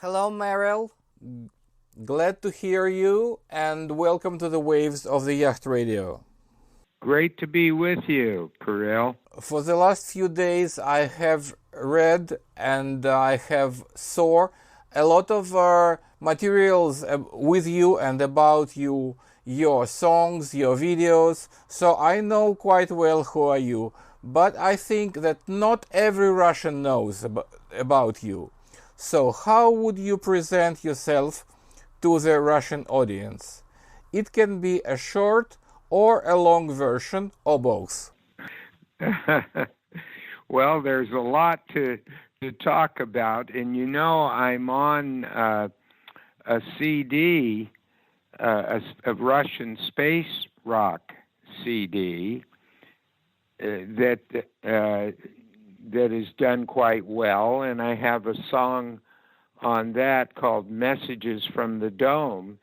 Hello, Merrell. Glad to hear you, and welcome to the waves of the Yacht Radio. Great to be with you, Merrell. For the last few days, I have read and I have saw a lot of materials with you and about you, your songs, your videos. So I know quite well who are you, but I think that not every Russian knows about you. So how would you present yourself to the Russian audience? It can be a short or a long version, or both. Well, there's a lot to talk about, and I'm on a CD, a Russian space rock CD that is done quite well, and I have a song on that called Messages from the Dome,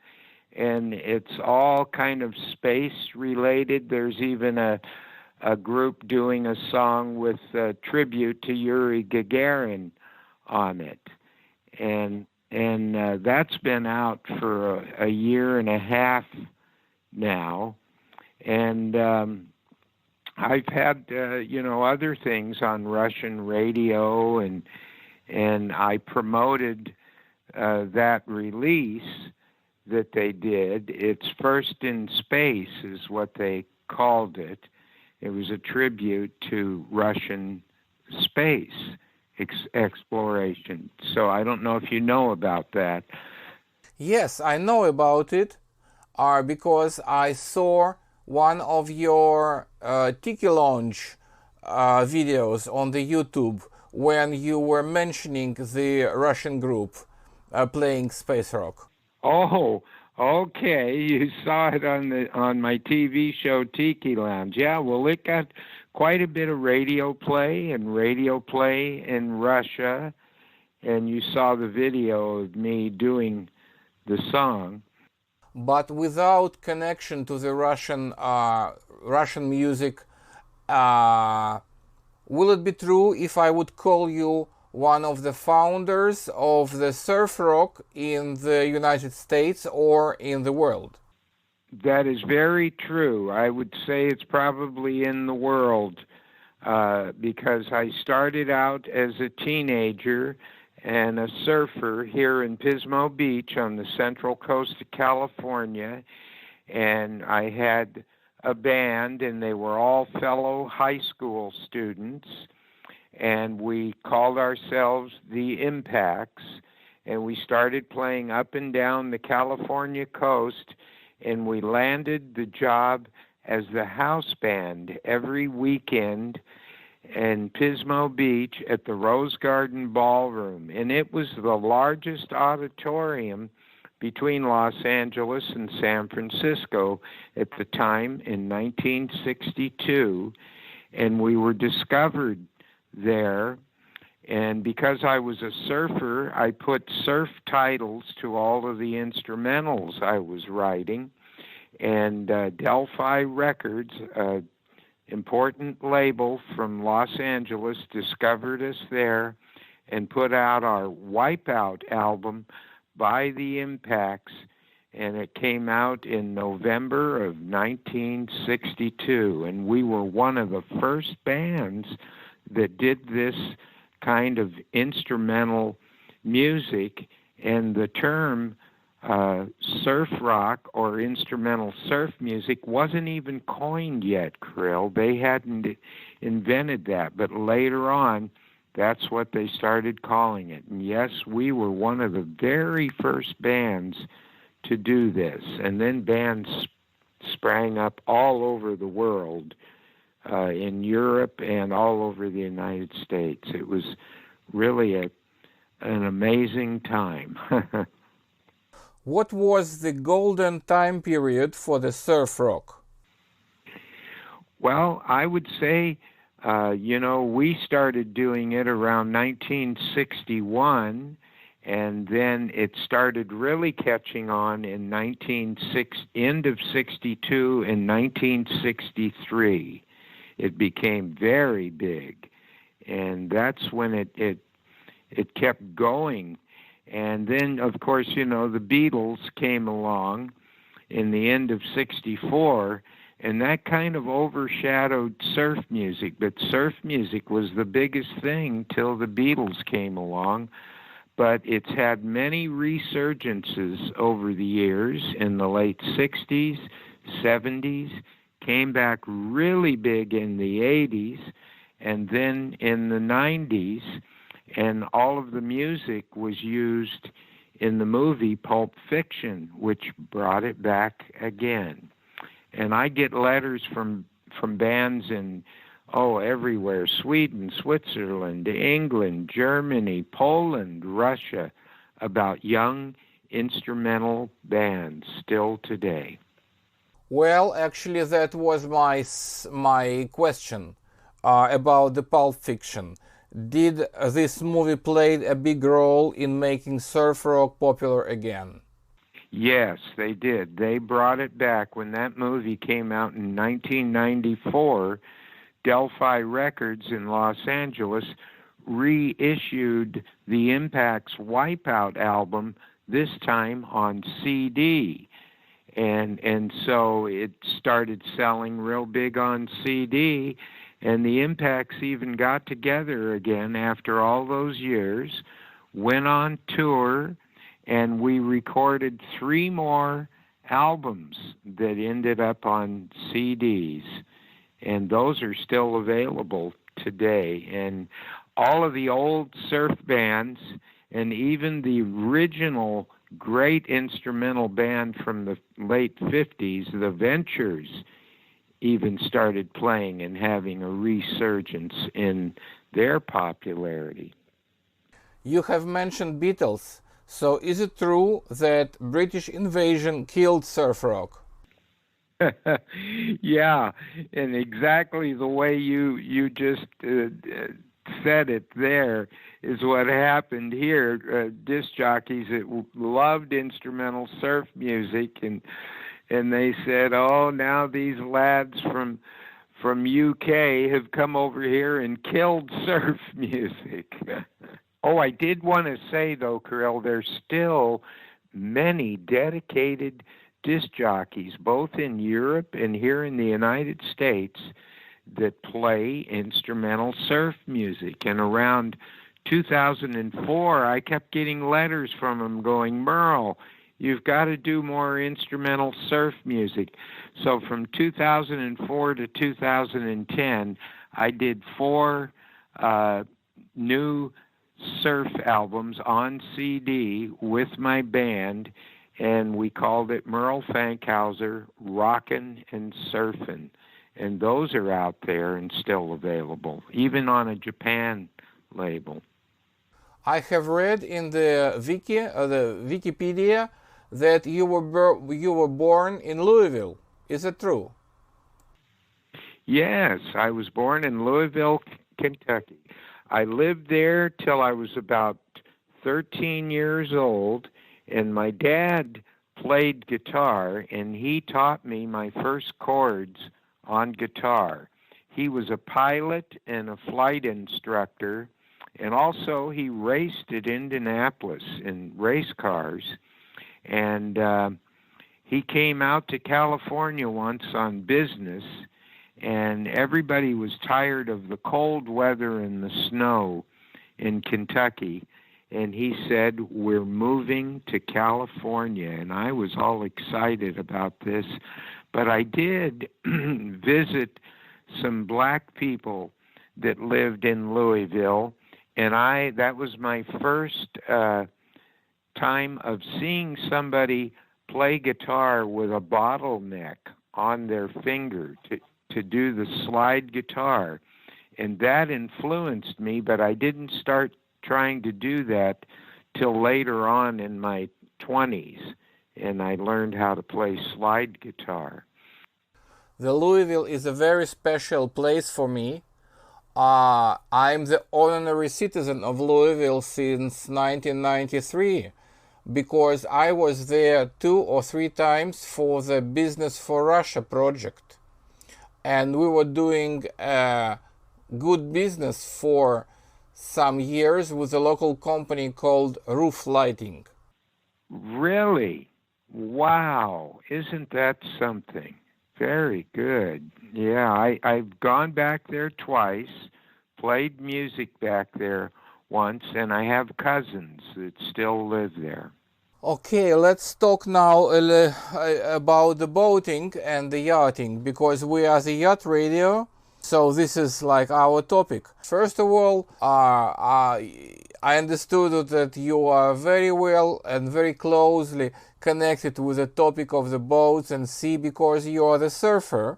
and it's all kind of space related. There's even a group doing a song with a tribute to Yuri Gagarin on it, and that's been out for a year and a half now, and I've had other things on Russian radio, and I promoted that release that they did. It's First in Space is what they called it. It was a tribute to Russian space exploration. So I don't know if you know about that. Yes, I know about it because I saw one of your Tiki Lounge videos on the YouTube when you were mentioning the Russian group playing space rock. Oh, okay. You saw it on my TV show Tiki Lounge. Yeah, well, it got quite a bit of radio play in Russia, and you saw the video of me doing the song. But without connection to the Russian music, will it be true if I would call you one of the founders of the surf rock in the United States or in the world? That is very true. I would say it's probably in the world because I started out as a teenager and a surfer here in Pismo Beach on the central coast of California, and I had a band, and they were all fellow high school students, and we called ourselves the Impacts, and we started playing up and down the California coast, and we landed the job as the house band every weekend in Pismo Beach at the Rose Garden Ballroom, and it was the largest auditorium between Los Angeles and San Francisco at the time in 1962, and we were discovered there. And because I was a surfer, I put surf titles to all of the instrumentals I was writing, and Delphi Records, an important label from Los Angeles, discovered us there and put out our Wipeout album by the Impacts, and it came out in November of 1962, and we were one of the first bands that did this kind of instrumental music, and the term surf rock or instrumental surf music wasn't even coined yet, Krill. They hadn't invented that, but later on, that's what they started calling it. And yes, we were one of the very first bands to do this. And then bands sprang up all over the world, in Europe and all over the United States. It was really an amazing time. What was the golden time period for the surf rock? Well, I would say, we started doing it around 1961, and then it started really catching on in end of 62 and 1963. It became very big, and that's when it kept going. And then, of course, the Beatles came along in the end of '64, and that kind of overshadowed surf music. But surf music was the biggest thing till the Beatles came along. But it's had many resurgences over the years in the late '60s, '70s, came back really big in the '80s, and then in the '90s, and all of the music was used in the movie Pulp Fiction, which brought it back again. And I get letters from bands in everywhere: Sweden, Switzerland, England, Germany, Poland, Russia, about young instrumental bands still today. Well, actually, that was my question about the Pulp Fiction. Did this movie play a big role in making surf rock popular again? Yes, they did. They brought it back. When that movie came out in 1994, Delphi Records in Los Angeles reissued the Impacts' Wipeout album, this time on CD. And so it started selling real big on CD, and the Impacts even got together again after all those years, went on tour, and we recorded 3 more albums that ended up on CDs, and those are still available today. And all of the old surf bands, and even the original great instrumental band from the late '50s, the Ventures, even started playing and having a resurgence in their popularity. You have mentioned Beatles, so is it true that British invasion killed surf rock? Yeah, and exactly the way you just said it there is what happened here. Disc jockeys that loved instrumental surf music, and they said, "Oh, now these lads from UK have come over here and killed surf music." Oh, I did want to say though, Kirill, there's still many dedicated disc jockeys, both in Europe and here in the United States, that play instrumental surf music. And around 2004, I kept getting letters from them going, "Merrell, you've got to do more instrumental surf music." So from 2004 to 2010, I did 4 new surf albums on CD with my band, and we called it Merrell Fankhauser Rockin' and Surfin'. And those are out there and still available, even on a Japan label. I have read in the Wikipedia, that you were born in Louisville. Is it true? Yes, I was born in Louisville, Kentucky. I lived there till I was about 13 years old, and my dad played guitar, and he taught me my first chords on guitar. He was a pilot and a flight instructor, and also he raced at Indianapolis in race cars. And he came out to California once on business, and everybody was tired of the cold weather and the snow in Kentucky. And he said, "We're moving to California." And I was all excited about this. But I did visit some black people that lived in Louisville, and that was my first time of seeing somebody play guitar with a bottleneck on their finger to do the slide guitar. And that influenced me, but I didn't start trying to do that till later on in my 20s, and I learned how to play slide guitar. The Louisville is a very special place for me. I'm the honorary citizen of Louisville since 1993, because I was there 2 or 3 times for the Business for Russia project, and we were doing good business for some years with a local company called Roof Lighting. Really? Wow. Isn't that something? Very good. Yeah, I've gone back there twice, played music back there once, and I have cousins that still live there. Okay, let's talk now about the boating and the yachting, because we are the yacht radio, so this is like our topic. First of all, I understood that you are very well and very closely connected with the topic of the boats and sea, because you are the surfer,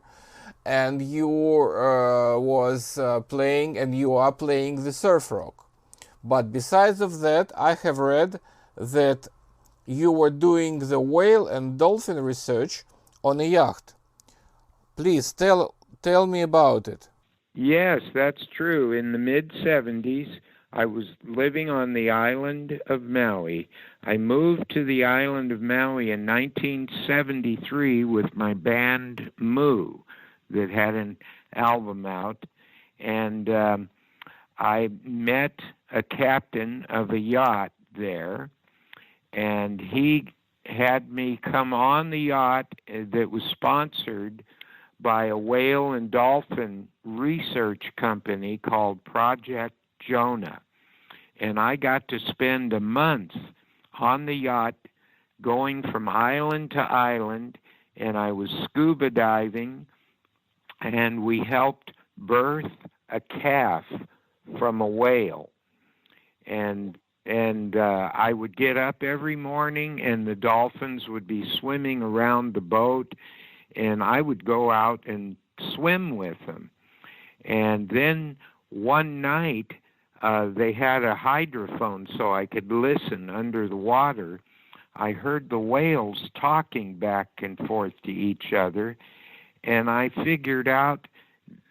and you was playing and you are playing the surf rock. But besides of that, I have read that you were doing the whale and dolphin research on a yacht. Please tell me about it. Yes, that's true. In the mid-70s, I was living on the island of Maui. I moved to the island of Maui in 1973 with my band Moo that had an album out, and I met a captain of a yacht there, and he had me come on the yacht that was sponsored by a whale and dolphin research company called Project Jonah. And I got to spend a month on the yacht going from island to island, and I was scuba diving, and we helped birth a calf from a whale. And I would get up every morning, and the dolphins would be swimming around the boat, and I would go out and swim with them. And then one night, they had a hydrophone so I could listen under the water. I heard the whales talking back and forth to each other, and I figured out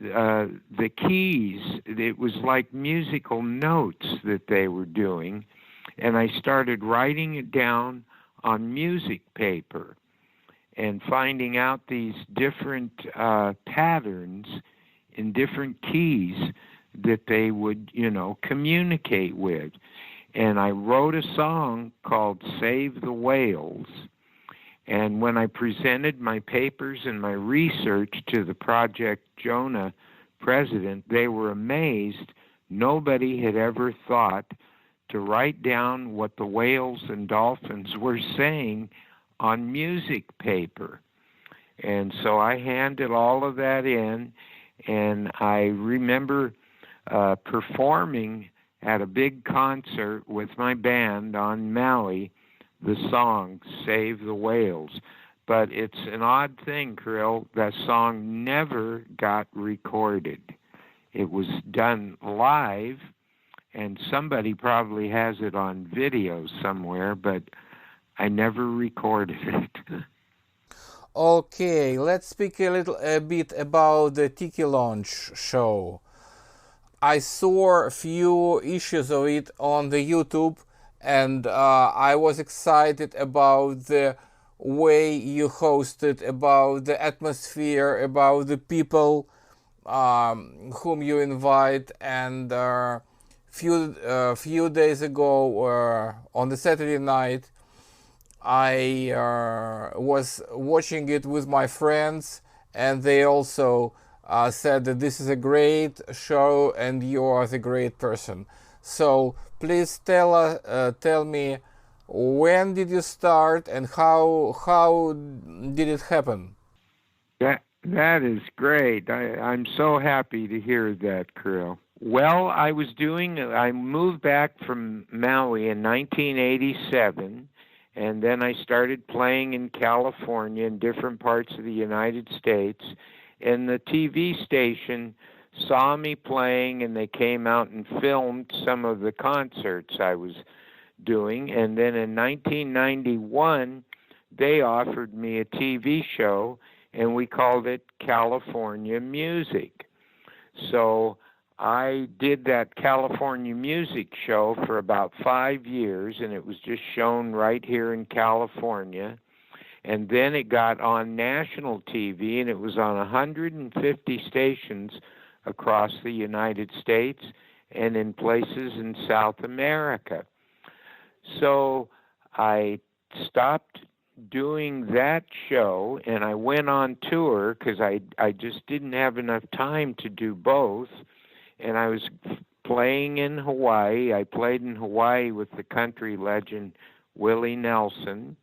the keys. It was like musical notes that they were doing, and I started writing it down on music paper and finding out these different patterns in different keys that they would, communicate with. And I wrote a song called Save the Whales. And when I presented my papers and my research to the Project Jonah president, they were amazed. Nobody had ever thought to write down what the whales and dolphins were saying on music paper. And so I handed all of that in, and I remember performing at a big concert with my band on Maui the song Save the Whales. But it's an odd thing, Krill, that song never got recorded. It was done live, and somebody probably has it on video somewhere, but I never recorded it. Okay, let's speak a bit about the Tiki Lounge show. I saw a few issues of it on the YouTube, and I was excited about the way you hosted, about the atmosphere, about the people whom you invite. And few days ago, on the Saturday night, I was watching it with my friends, and they also said that this is a great show and you are the great person. So please tell me, when did you start and how did it happen? That is great. I'm so happy to hear that, Krill. Well, I moved back from Maui in 1987, and then I started playing in California in different parts of the United States. And the TV station saw me playing, and they came out and filmed some of the concerts I was doing. And then in 1991, they offered me a TV show, and we called it California Music. So I did that California Music show for about 5 years, and it was just shown right here in California. And then it got on national TV, and it was on 150 stations across the United States. and in places in South America. So I stopped doing that show, and I went on tour because I just didn't have enough time to do both. And I was playing in Hawaii. I played in Hawaii with the country legend Willie Nelson.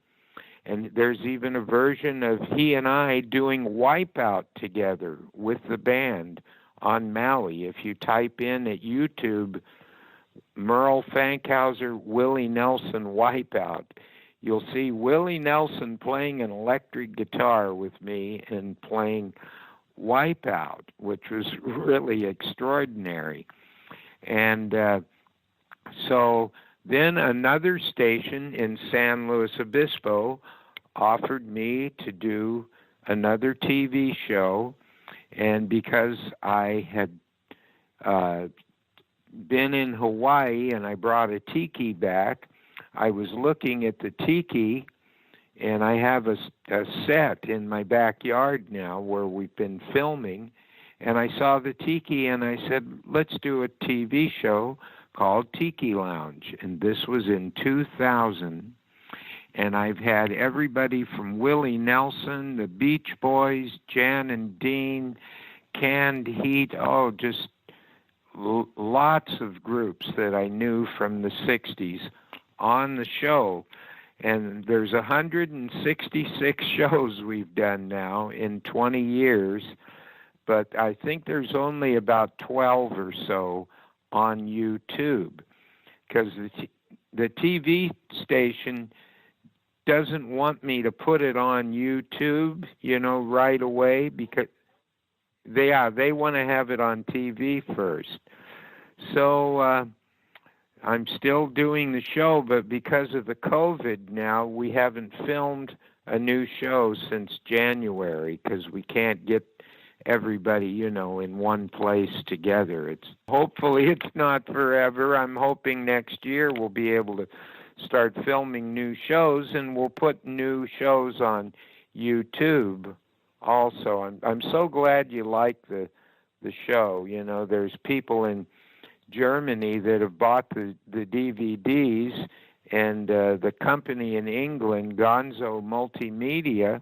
And there's even a version of he and I doing Wipeout together with the band on Maui. If you type in at YouTube, Merrell Fankhauser, Willie Nelson Wipeout, you'll see Willie Nelson playing an electric guitar with me and playing Wipeout, which was really extraordinary. And so then another station in San Luis Obispo offered me to do another TV show, and because I had been in Hawaii and I brought a tiki back, I was looking at the tiki, and I have a set in my backyard now where we've been filming, and I saw the tiki and I said, let's do a TV show called Tiki Lounge. And this was in 2000. And I've had everybody from Willie Nelson, the Beach Boys, Jan and Dean, Canned Heat, just lots of groups that I knew from the 60s on the show. And there's 166 shows we've done now in 20 years, but I think there's only about 12 or so on YouTube, because the TV station doesn't want me to put it on YouTube, right away, because they want to have it on TV first. So I'm still doing the show, but because of the COVID now, we haven't filmed a new show since January because we can't get everybody, in one place together. Hopefully it's not forever. I'm hoping next year we'll be able to start filming new shows, and we'll put new shows on YouTube also. I'm so glad you like the show. There's people in Germany that have bought the DVDs, and the company in England, Gonzo Multimedia,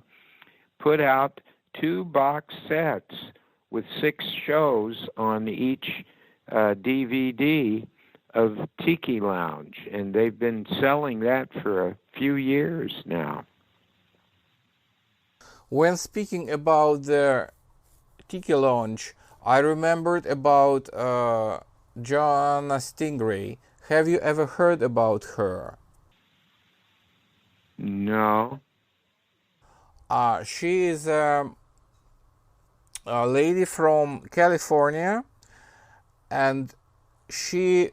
put out 2 box sets with 6 shows on each DVD of Tiki Lounge, and they've been selling that for a few years now. When speaking about the Tiki Lounge, I remembered about Joanna Stingray. Have you ever heard about her? No. She is a lady from California, and she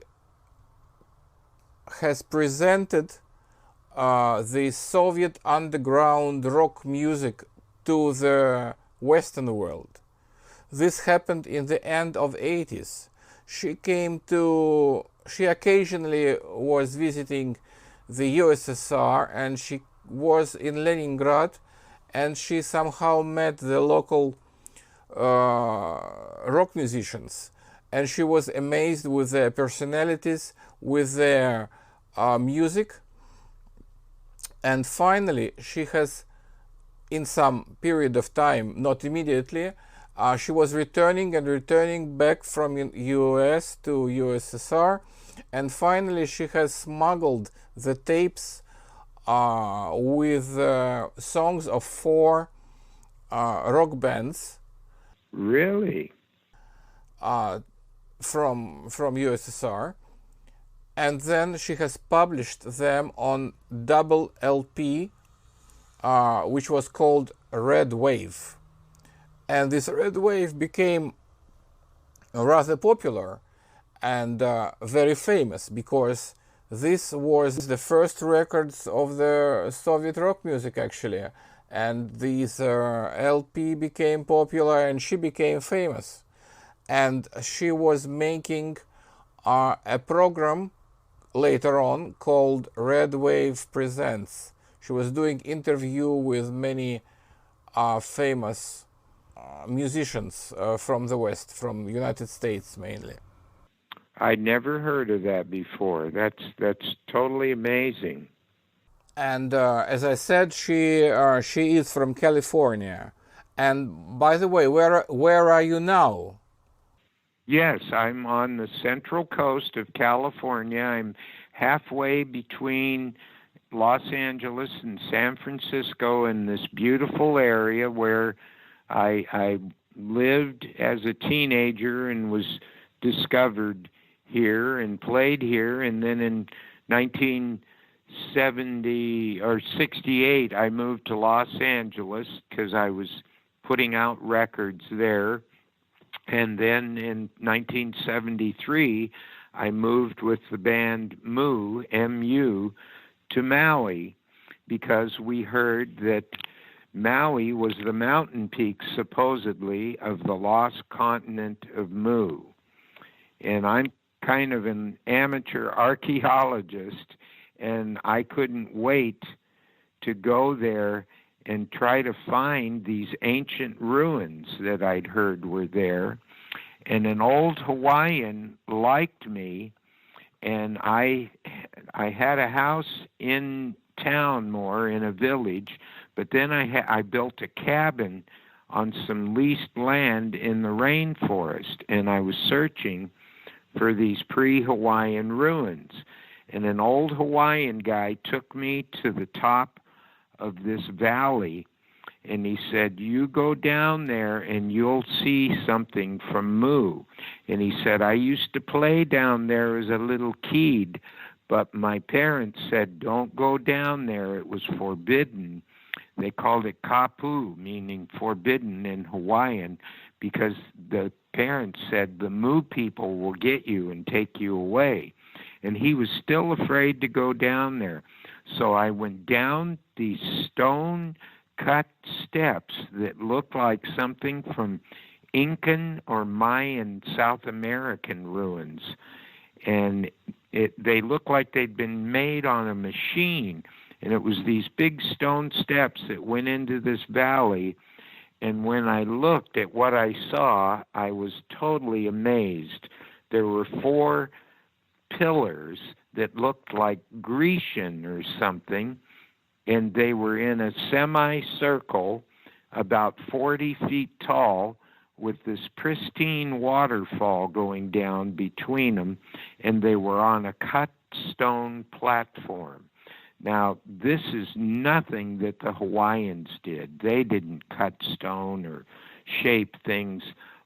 has presented the Soviet underground rock music to the Western world. This happened in the end of 80s. She occasionally was visiting the USSR, and she was in Leningrad, and she somehow met the local rock musicians, and she was amazed with their personalities, with their music. And finally, she has, in some period of time, not immediately, she was returning back from US to USSR, and finally she has smuggled the tapes with songs of 4 rock bands. Really? From USSR, and then she has published them on double LP, which was called Red Wave. And this Red Wave became rather popular and very famous, because this was the first records of the Soviet rock music, actually. And these LP became popular, and she became famous. And she was making a program later on called Red Wave Presents. She was doing interview with many famous musicians from the West, from the United States mainly. I'd never heard of that before. That's totally amazing. And as I said, she is from California. And by the way, where are you now? Yes, I'm on the central coast of California. I'm halfway between Los Angeles and San Francisco in this beautiful area where I lived as a teenager and was discovered here and played here. And then in 1970 or 68, I moved to Los Angeles because I was putting out records there. And then in 1973, I moved with the band MU, to Maui because we heard that Maui was the mountain peak, supposedly, of the lost continent of Mu. And I'm kind of an amateur archaeologist, and I couldn't wait to go there and try to find these ancient ruins that I'd heard were there. And an old Hawaiian liked me, and I had a house in town more in a village, but then I built a cabin on some leased land in the rainforest, and I was searching for these pre-Hawaiian ruins. And an old Hawaiian guy took me to the top of this valley, and he said, "You go down there and you'll see something from Mu." And he said, "I used to play down there as a little kid, but my parents said, don't go down there. It was forbidden." They called it kapu, meaning forbidden in Hawaiian, because the parents said the Mu people will get you and take you away. And he was still afraid to go down there. So I went down these stone-cut steps that looked like something from Incan or Mayan South American ruins. And they looked like they'd been made on a machine. And it was these big stone steps that went into this valley. And when I looked at what I saw, I was totally amazed. There were 4 pillars that looked like Grecian or something, and they were in a semicircle about 40 feet tall with this pristine waterfall going down between them, and they were on a cut stone platform. Now, this is nothing that the Hawaiians did. They didn't cut stone or shape things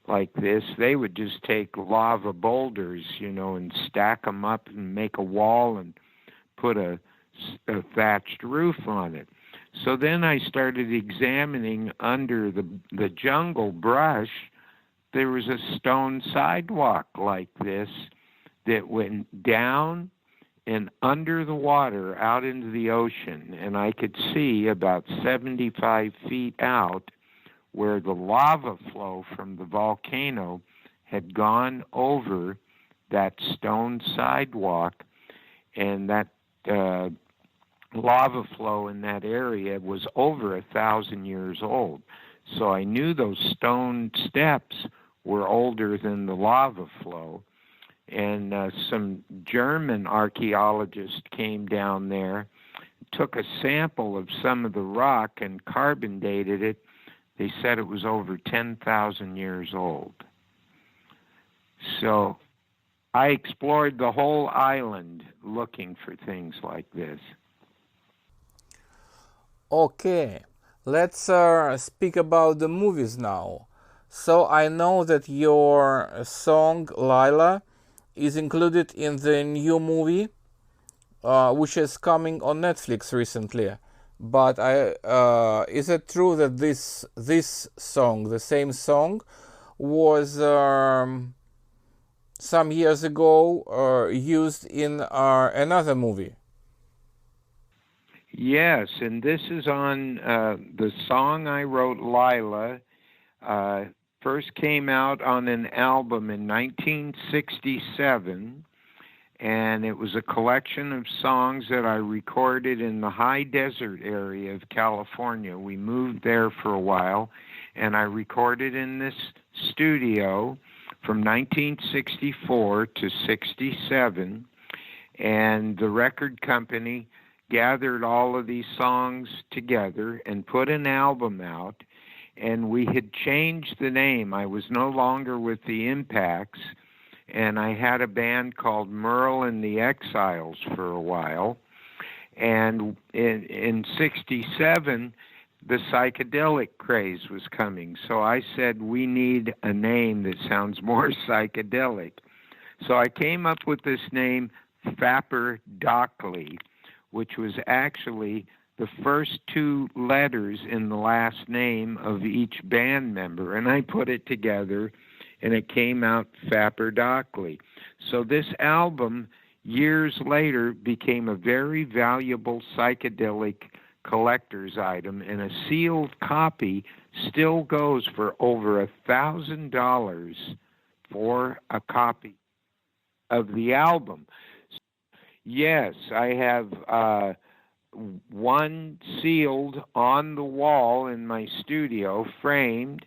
like this. They would just take lava boulders, and stack them up and make a wall and put a thatched roof on it. So then I started examining under the jungle brush. There was a stone sidewalk like this that went down and under the water out into the ocean, and I could see about 75 feet out where the lava flow from the volcano had gone over that stone sidewalk, and that lava flow in that area was over 1,000 years old. So I knew those stone steps were older than the lava flow. And some German archaeologists came down there, took a sample of some of the rock and carbon dated it. They said it was over 10,000 years old. So I explored the whole island looking for things like this. Okay, let's speak about the movies now. So I know that your song Lila is included in the new movie, which is coming on Netflix recently. But is it true that this song, the same song, was some years ago used in another movie? Yes, and this is on the song I wrote, Lila. First came out on an album in 1967, and it was a collection of songs that I recorded in the high desert area of California. We moved there for a while, and I recorded in this studio from 1964 to 67, and the record company gathered all of these songs together and put an album out, and we had changed the name. I was no longer with the Impacts, and I had a band called Merrell and the Exiles for a while. And in 67, the psychedelic craze was coming. So I said, we need a name that sounds more psychedelic. So I came up with this name, Fapardokly, which was actually the first two letters in the last name of each band member. And I put it together, and it came out Fapardokly. So this album, years later, became a very valuable psychedelic collector's item, and a sealed copy still goes for over $1,000 for a copy of the album. Yes, I have one sealed on the wall in my studio, framed.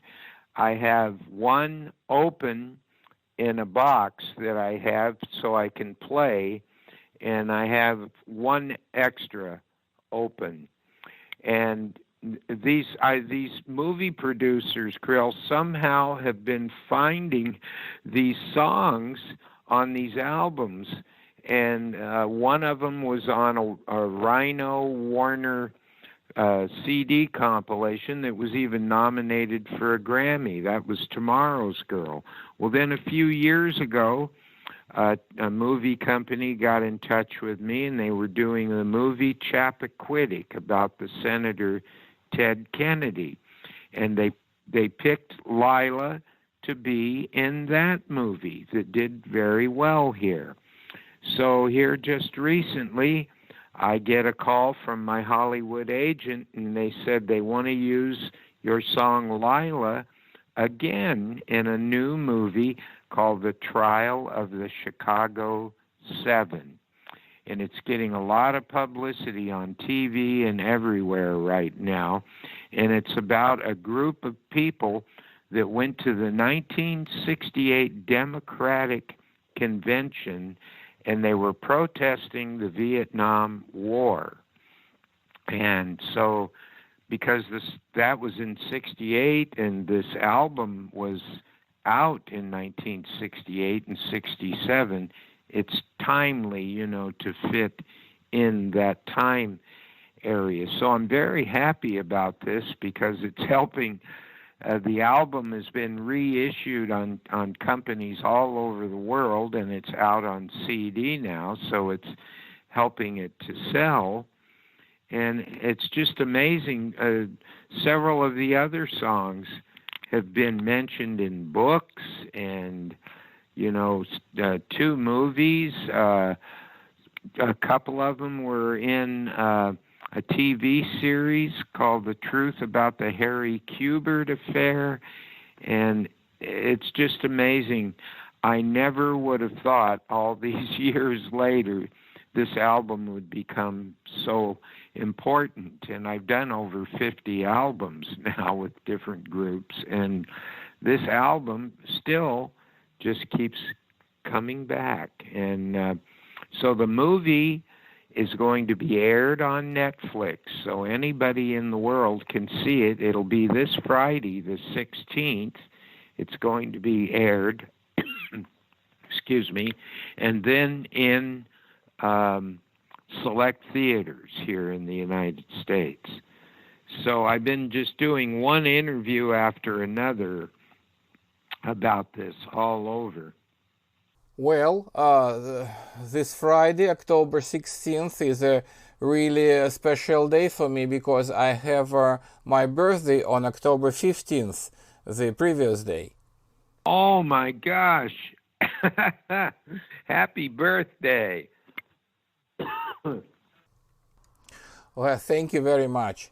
I have one open in a box that I have so I can play, and I have one extra open. And these movie producers, Krill, somehow have been finding these songs on these albums, and one of them was on a Rhino Warner CD compilation that was even nominated for a Grammy. That was Tomorrow's Girl. Well, then a few years ago, a movie company got in touch with me, and they were doing the movie Chappaquiddick about the Senator Ted Kennedy. And they picked Lila to be in that movie that did very well here. So here just recently, I get a call from my Hollywood agent, and they said they want to use your song Lila again in a new movie called The Trial of the Chicago 7. And it's getting a lot of publicity on TV and everywhere right now. And it's about a group of people that went to the 1968 Democratic Convention, and they were protesting the Vietnam War. And so because that was in 68 and this album was out in 1968 and 67, it's timely, to fit in that time area. So I'm very happy about this because it's helping. The album has been reissued on companies all over the world, and it's out on CD now, so it's helping it to sell. And it's just amazing. Several of the other songs have been mentioned in books and, 2 movies. A couple of them were in a TV series called The Truth About the Harry Kubert Affair, and it's just amazing. I never would have thought all these years later this album would become so important, and I've done over 50 albums now with different groups, and this album still just keeps coming back. And so the movie is going to be aired on Netflix, so anybody in the world can see it. It'll be this Friday, the 16th. It's going to be aired, excuse me, and then in select theaters here in the United States. So I've been just doing one interview after another about this all over. Well, this Friday, October 16th, is a really special day for me because I have my birthday on October 15th, the previous day. Oh my gosh! Happy birthday! Well, thank you very much.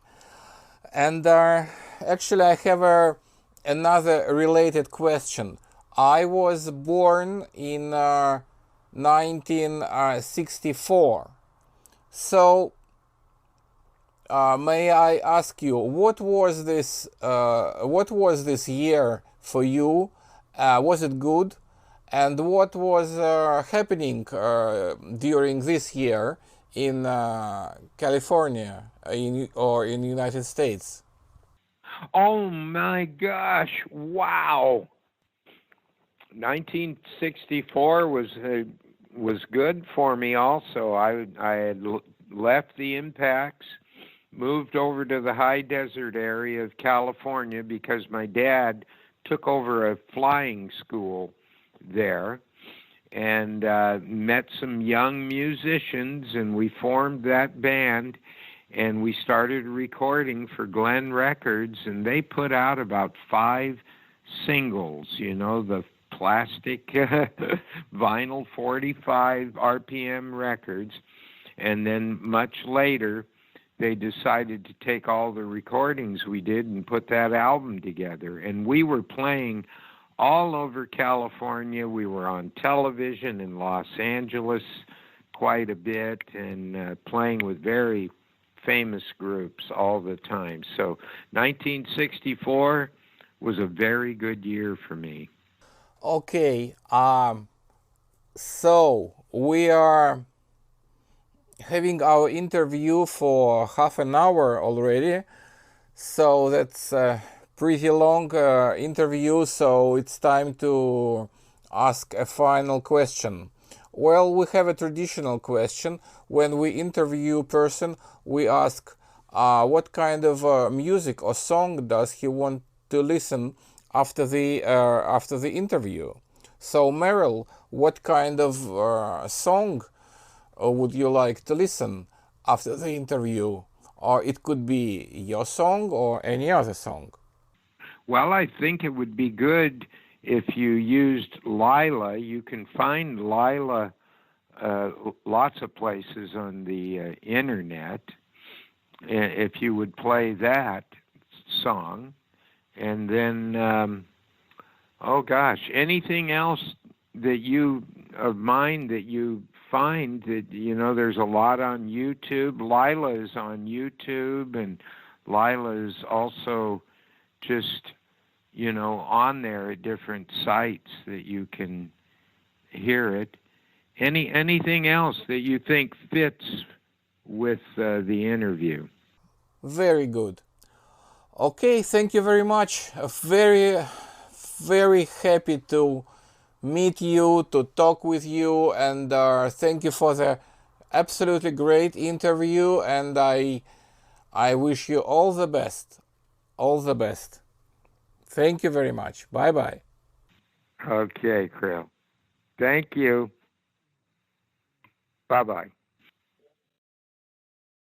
And actually, I have another related question. I was born in 1964. So, may I ask you, what was this year for you, Was it good? And what was happening during this year in California or in the United States? Oh my gosh! Wow. 1964 was good for me. Also, I had left the Impacts, moved over to the high desert area of California because my dad took over a flying school there, and met some young musicians, and we formed that band, and we started recording for Glen Records, and they put out about 5 singles, the plastic vinyl 45 RPM records. And then much later, they decided to take all the recordings we did and put that album together. And we were playing all over California. We were on television in Los Angeles quite a bit, and playing with very famous groups all the time. So 1964 was a very good year for me. Okay, so we are having our interview for half an hour already, so that's a pretty long interview, so it's time to ask a final question. Well, we have a traditional question. When we interview a person, we ask what kind of music or song does he want to listen after the interview. So, Merrell, what kind of song would you like to listen after the interview? Or it could be your song or any other song. Well, I think it would be good if you used Lila. You can find Lila lots of places on the internet. If you would play that song, and then, oh gosh, anything else that you of mine that you find that, there's a lot on YouTube. Lila is on YouTube, and Lila is also just, on there at different sites that you can hear it. Anything else that you think fits with the interview? Very good. Okay, thank you very much. Very, very happy to meet you, to talk with you, and thank you for the absolutely great interview, and I wish you all the best. All the best. Thank you very much. Bye-bye. Okay, Krill. Thank you. Bye-bye.